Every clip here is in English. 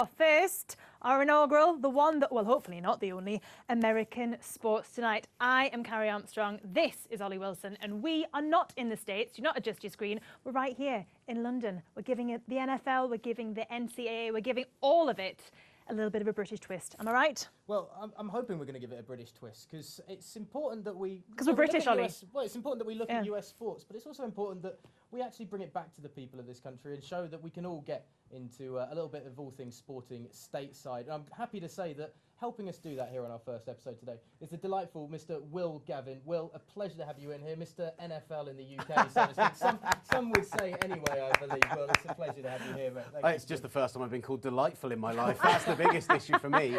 First, our inaugural, the one that, well, hopefully not the only, American Sports Tonight. I am Carrie Armstrong, this is Ollie Wilson, and we are not in the States. You're not adjust your screen. We're right here in London. We're giving it the NFL, we're giving the NCAA, we're giving all of it a little bit of a British twist. Am I right? Well, I'm hoping we're going to give it a British twist because it's important that we... Because we're British, Ollie. Well, it's important that we look at US sports, but it's also important that we actually bring it back to the people of this country and show that we can all get into a little bit of all things sporting stateside. And I'm happy to say that helping us do that here on our first episode today is the delightful Mr. Will Gavin. Will, a pleasure to have you in here, Mr. NFL in the UK, so to speak. Some would say anyway, I believe. Well, it's a pleasure to have you here. It's just the first time I've been called delightful in my life. That's the biggest issue for me.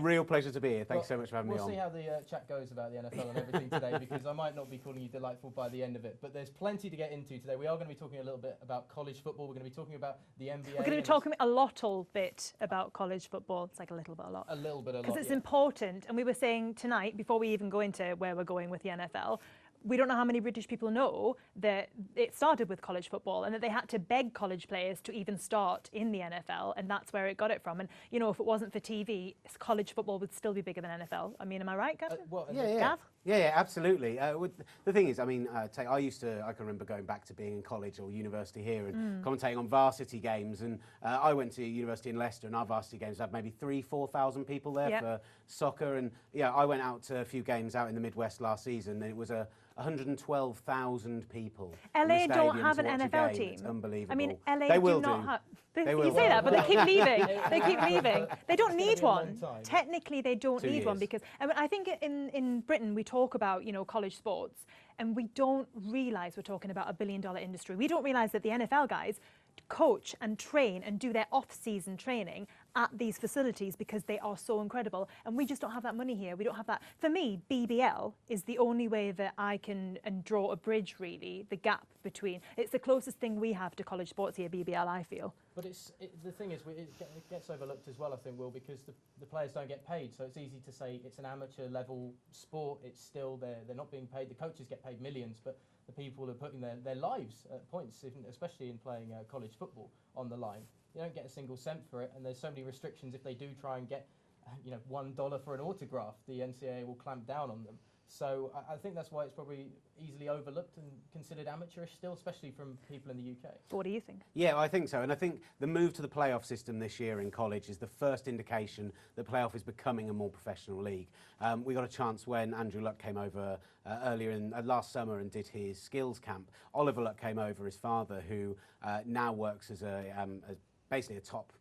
Real pleasure to be here. Thanks so much for having me on. We'll see how the chat goes about the NFL and everything today, because I might not be calling you delightful by the end of it. But there's plenty to get into today. We are going to be talking a little bit about college football. We're going to be talking about the NBA. We're going to be talking a little bit about college football. It's like a little bit, a lot. A little bit, a lot. Because it's important. And we were saying tonight, before we even go into where we're going with the NFL, we don't know how many British people know that it started with college football and that they had to beg college players to even start in the NFL, and that's where it got it from. And, you know, if it wasn't for TV, college football would still be bigger than NFL. I mean, am I right, Gav? Yeah, absolutely. The thing is, I mean, I can remember going back to being in college or university here and commentating on varsity games. And I went to university in Leicester, and our varsity games had maybe 3,000-4,000 people there for soccer. And yeah, I went out to a few games out in the Midwest last season, and it was 112,000 people. LA don't have an NFL team. It's unbelievable. I mean, LA do not have. You say that, but they keep leaving. They keep leaving. They don't need one. Technically, they don't need one because I think in Britain we talk about, you know, college sports, and we don't realise we're talking about $1 billion industry. We don't realise that the NFL guys coach and train and do their off-season training at these facilities because they are so incredible, and we just don't have that money here. We don't have that. For me, BBL is the only way that I can draw a bridge, really, the gap between. It's the closest thing we have to college sports here, BBL, I feel. But the thing is, it gets overlooked as well, I think, Will, because the players don't get paid. So it's easy to say it's an amateur level sport. It's still they're not being paid. The coaches get paid millions, but the people are putting their lives at points, especially in playing college football, on the line. You don't get a single cent for it, and there's so many restrictions. If they do try and get, $1 for an autograph, the NCAA will clamp down on them. So I think that's why it's probably easily overlooked and considered amateurish still, especially from people in the UK. What do you think? Yeah, I think so. And I think the move to the playoff system this year in college is the first indication that playoff is becoming a more professional league. We got a chance when Andrew Luck came over earlier in last summer and did his skills camp. Oliver Luck came over, his father, who now works as basically a top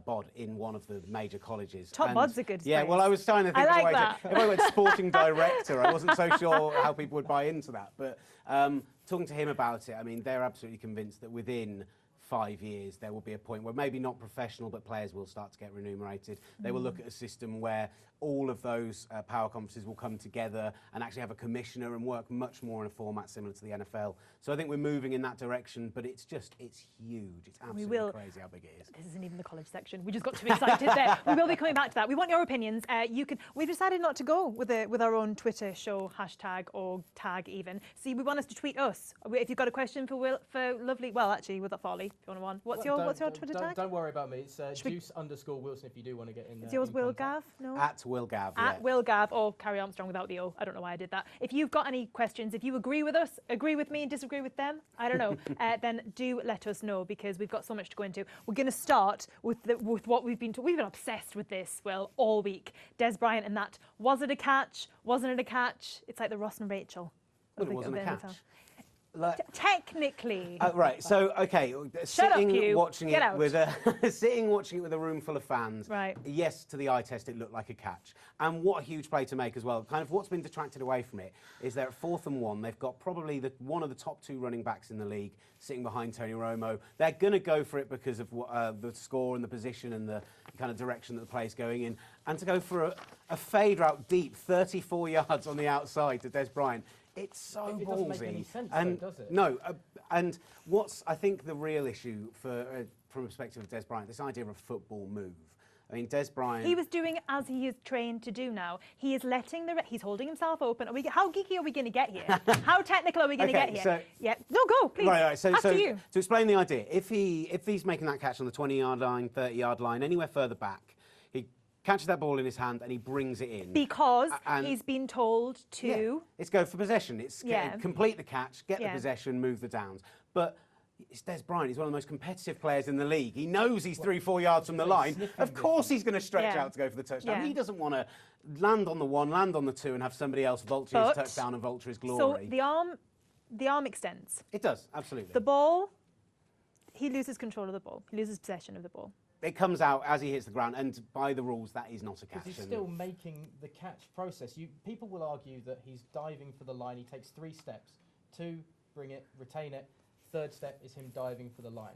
bod in one of the major colleges. Top bod's a good phrase. Yeah, well, I was trying to think of a way if I went sporting director, I wasn't so sure how people would buy into that. But talking to him about it, I mean, they're absolutely convinced that within 5 years there will be a point where maybe not professional, but players will start to get remunerated. They will look at a system where all of those power conferences will come together and actually have a commissioner and work much more in a format similar to the NFL. So I think we're moving in that direction, but it's huge. It's absolutely crazy how big it is. This isn't even the college section. We just got too excited there. We will be coming back to that. We want your opinions. We've decided not to go with our own Twitter show hashtag or tag even. See, we want us to tweet us. If you've got a question for lovely, well, actually, with Ollie, if you want one. What's your Twitter tag? Don't worry about me. It's juice_Wilson if you do want to get in there. Is yours Will Gav? No. At Will Gav. At Will Gav, or Carrie Armstrong without the O. I don't know why I did that. If you've got any questions, if you agree with us, agree with me and disagree with them, I don't know, then do let us know, because we've got so much to go into. We're going to start with what we've been obsessed with this, well, all week. Des Bryant and that. Was it a catch? Wasn't it a catch? It's like the Ross and Rachel. Well, it wasn't a catch. Technically. Right. So, okay. Sitting watching it with a room full of fans. Right. Yes, to the eye test, it looked like a catch. And what a huge play to make as well. Kind of what's been detracted away from it is they're at 4th and 1. They've got probably one of the top 2 running backs in the league sitting behind Tony Romo. They're going to go for it because of the score and the position and the kind of direction that the play's going in. And to go for a fade route deep, 34 yards on the outside to Des Bryant. It's so it ballsy. Doesn't make any sense, and though, does it? No, and what's I think the real issue from a perspective of Des Bryant, this idea of a football move. I mean, Des Bryant... He was doing as he is trained to do now. He is letting he's holding himself open. How geeky are we going to get here? How technical are we going to get here? So, yeah. No, go, please. Right. So you. To explain the idea, if he's making that catch on the 20-yard line, 30-yard line, anywhere further back, he catches that ball in his hand and he brings it in. Because he's been told to... Yeah, it's go for possession. It's complete the catch, get the possession, move the downs. But it's Des Bryant. He's one of the most competitive players in the league. He knows he's 3-4 yards from the line. Of course he's going to stretch out to go for the touchdown. Yeah. He doesn't want to land on the 1, land on the 2 and have somebody else vulture his touchdown and vulture his glory. So the arm extends. It does, absolutely. The ball, he loses control of the ball. He loses possession of the ball. It comes out as he hits the ground, and by the rules, that is not a catch. Because he's still making the catch process. People will argue that he's diving for the line. He takes 3 steps. 2, bring it, retain it. 3rd step is him diving for the line.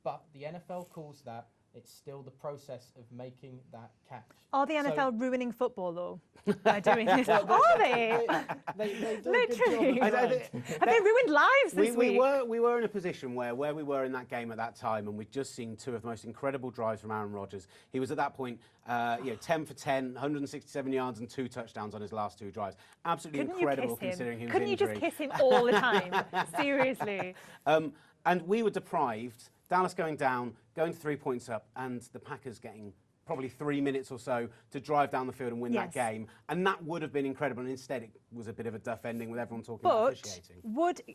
But the NFL calls that, it's still the process of making that catch. Are the NFL ruining football, though, by doing this? Are they? They do Literally. a good job. Have they ruined lives this week? We were in a position where we were in that game at that time, and we'd just seen 2 of the most incredible drives from Aaron Rodgers. He was at that point, 10 for 10, 167 yards and 2 touchdowns on his last 2 drives. Absolutely incredible considering his injury. Couldn't you just kiss him all the time? Seriously. And we were deprived. Dallas going down, going 3 points up, and the Packers getting probably 3 minutes or so to drive down the field and win that game. And that would have been incredible. And instead, it was a bit of a duff ending with everyone talking about officiating.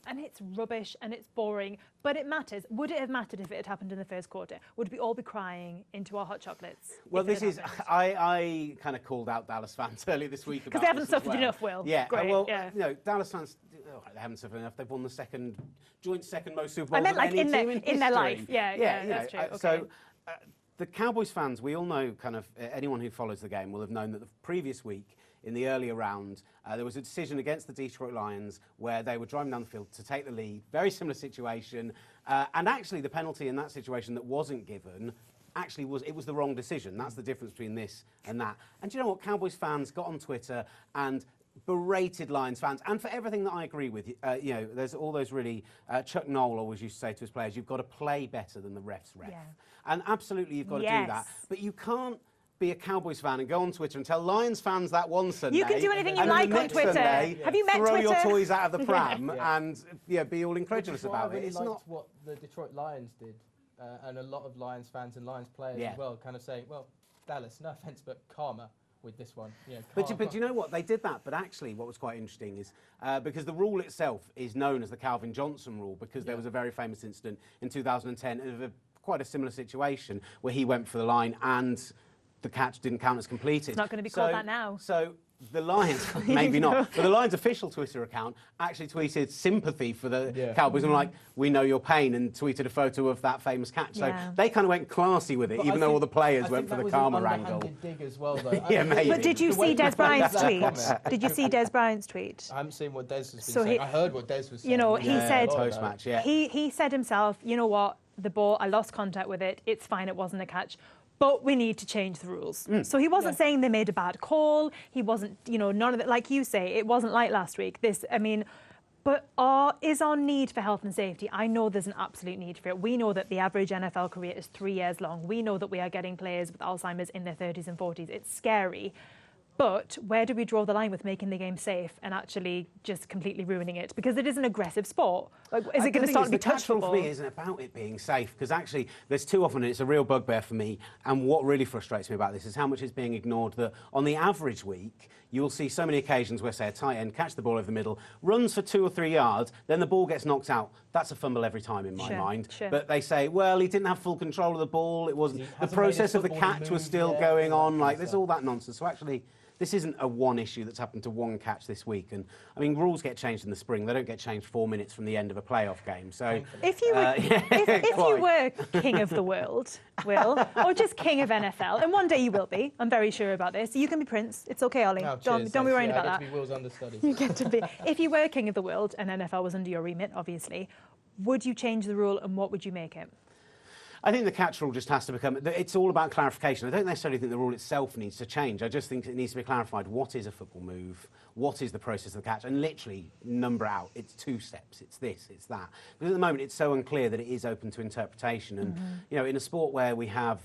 And it's rubbish and it's boring, but it matters. Would it have mattered if it had happened in the first quarter? Would we all be crying into our hot chocolates? Well, this is... I kind of called out Dallas fans earlier this week about because they haven't suffered enough, Will. Yeah. Great. You know, Dallas fans... they haven't suffered enough. They've won the joint second most Super Bowls I meant like of any team in their life. Yeah, that's true. Okay. So the Cowboys fans, we all know kind of anyone who follows the game will have known that the previous week in the earlier round, there was a decision against the Detroit Lions where they were driving down the field to take the lead. Very similar situation. And actually the penalty in that situation that wasn't given actually was the wrong decision. That's the difference between this and that. And do you know what? Cowboys fans got on Twitter and berated Lions fans, and for everything that I agree with, you know, there's all those really, Chuck Noll always used to say to his players, you've got to play better than the ref's ref. Yeah. And absolutely you've got to do that. But you can't be a Cowboys fan and go on Twitter and tell Lions fans that one Sunday. You can do anything you like on Twitter. Sunday, have you met throw Twitter? your toys out of the pram and be all incredulous about it. It's not liked what the Detroit Lions did, and a lot of Lions fans and Lions players as well, kind of saying, well, Dallas, no offence, but karma with this one. You know, but you know what? They did that. But actually, what was quite interesting is because the rule itself is known as the Calvin Johnson rule, because there was a very famous incident in 2010 of quite a similar situation where he went for the line and the catch didn't count as completed. It's not going to be called that now. So the Lions, maybe not, but the Lions' official Twitter account actually tweeted sympathy for the Cowboys and like, we know your pain, and tweeted a photo of that famous catch. So they kind of went classy with it, even though all the players went for the karma angle. Dig as well, though. Yeah, maybe. But did you see Des Bryant's tweet? Did you see Des Bryant's tweet? I haven't seen what Des has been saying. I heard what Des was saying. You know, he said post-match, he said himself, you know what, the ball, I lost contact with it. It's fine. It wasn't a catch. But we need to change the rules. So he wasn't saying they made a bad call. He wasn't, you know, none of it. Like you say, it wasn't like last week. But is our need for health and safety? I know there's an absolute need for it. We know that the average NFL career is 3 years long. We know that we are getting players with Alzheimer's in their 30s and 40s. It's scary. But where do we draw the line with making the game safe and actually just completely ruining it? Because it is an aggressive sport. Like, is it going to start to be touch football? For me isn't about it being safe, because actually there's too often, and it's a real bugbear for me, and what really frustrates me about this is how much is being ignored, that on the average week you will see so many occasions where, say, a tight end catches the ball over the middle, runs for 2 or 3 yards, then the ball gets knocked out. That's a fumble every time in my mind. But they say, well, he didn't have full control of the ball, it wasn't, the process of the catch was still going on, like there's all that nonsense. So actually, this isn't a one issue that's happened to one catch this week. And, I mean, rules get changed in the spring. They don't get changed 4 minutes from the end of a playoff game. So if you were king of the world, Will, or just king of NFL, and one day you will be, I'm very sure about this. You can be Prince. It's OK, Ollie. Oh, don't be worrying about that. I get to be Will's understudy. You get to be. If you were king of the world and NFL was under your remit, obviously, would you change the rule and what would you make it? I think the catch rule just has to become... It's all about clarification. I don't necessarily think the rule itself needs to change. I just think it needs to be clarified. What is a football move? What is the process of the catch? And literally number out. It's 2 steps. It's this. It's that. Because at the moment, it's so unclear that it is open to interpretation. And, you know, in a sport where we have...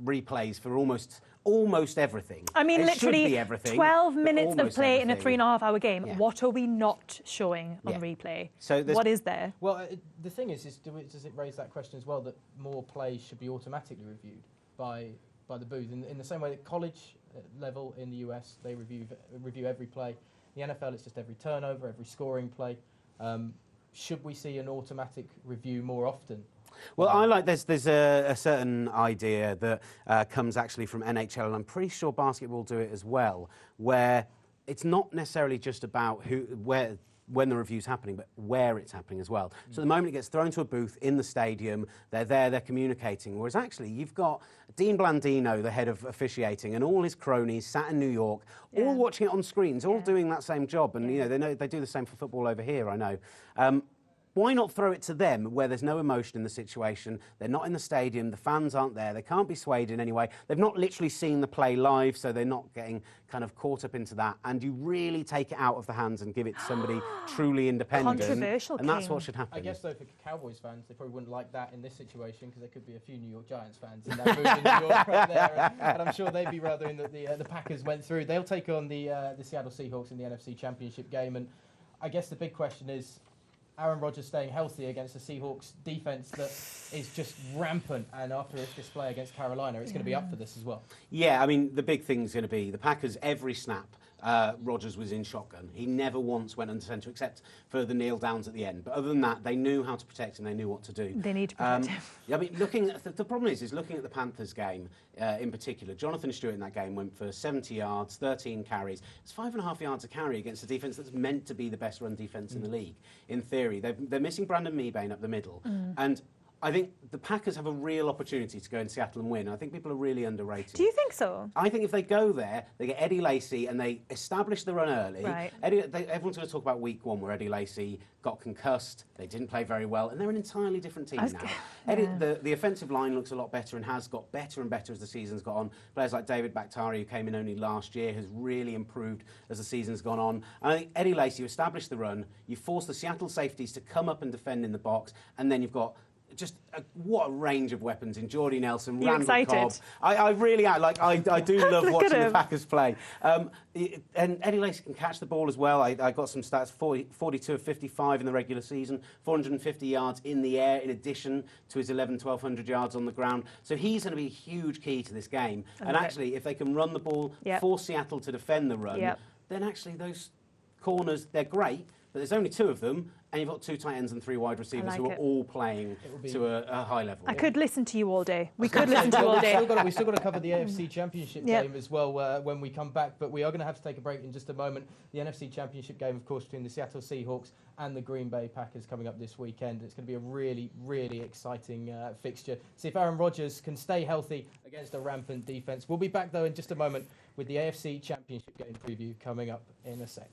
replays for almost everything. I mean, it literally should be everything, 12 minutes of play in a everything. 3.5-hour game. Yeah. What are we not showing on Yeah. replay? So what is there? Well, the thing is does it raise that question as well, that more plays should be automatically reviewed by the booth, in the same way that college level in the US, they review every play. The NFL, it's just every turnover, every scoring play. Should we see an automatic review more often? Well, I like there's a certain idea that comes actually from NHL, and I'm pretty sure basketball do it as well, where it's not necessarily just about when the review's happening, but where it's happening as well. So at the moment it gets thrown to a booth in the stadium, they're there, they're communicating, whereas actually you've got Dean Blandino, the head of officiating, and all his cronies sat in New York, all watching it on screens, all doing that same job, and you know they do the same for football over here, I know. Why not throw it to them where there's no emotion in the situation? They're not in the stadium, the fans aren't there, they can't be swayed in any way. They've not literally seen the play live, so they're not getting kind of caught up into that. And you really take it out of the hands and give it to somebody truly independent. Controversial, and that's what should happen. I guess, though, for Cowboys fans, they probably wouldn't like that in this situation, because there could be a few New York Giants fans in that booth in New York right there. And I'm sure they'd be rather in that the Packers went through. They'll take on the Seattle Seahawks in the NFC Championship game. And I guess the big question is, Aaron Rodgers staying healthy against the Seahawks defence that is just rampant, and after his display against Carolina, it's going to be up for this as well. Yeah, I mean, the big thing's going to be the Packers, every snap, Rodgers was in shotgun. He never once went under centre, except for the kneel downs at the end. But other than that, they knew how to protect him, they knew what to do. They need to protect him. Yeah, I mean, looking at the problem is looking at the Panthers game in particular. Jonathan Stewart in that game went for 70 yards, 13 carries. It's 5.5 yards a carry against a defence that's meant to be the best run defence in the league. In theory, they're missing Brandon Mebane up the middle, and I think the Packers have a real opportunity to go in Seattle and win. I think people are really underrated. Do you think so? I think if they go there, they get Eddie Lacy and they establish the run early. Right. Everyone's going to talk about week 1 where Eddie Lacy got concussed, they didn't play very well, and they're an entirely different team now. The offensive line looks a lot better and has got better and better as the season's gone on. Players like David Bakhtiari, who came in only last year, has really improved as the season's gone on. And I think Eddie Lacy, you establish the run, you force the Seattle safeties to come up and defend in the box, and then you've got just what a range of weapons in Jordy Nelson, Randall excited? Cobb. I really am. Like, I do love watching the Packers play. And Eddie Lacy can catch the ball as well. I got some stats, 42 of 55 in the regular season, 450 yards in the air in addition to his 1,200 yards on the ground. So he's going to be a huge key to this game. And actually, if they can run the ball, force Seattle to defend the run, then actually those corners, they're great, but there's only 2 of them, and you've got 2 tight ends and 3 wide receivers who are all playing to a high level. I could listen to you all day. We could listen to you all day. We've still got to cover the AFC Championship game as well when we come back, but we are going to have to take a break in just a moment. The NFC Championship game, of course, between the Seattle Seahawks and the Green Bay Packers coming up this weekend. It's going to be a really, really exciting fixture. See if Aaron Rodgers can stay healthy against a rampant defence. We'll be back, though, in just a moment with the AFC Championship game preview coming up in a sec.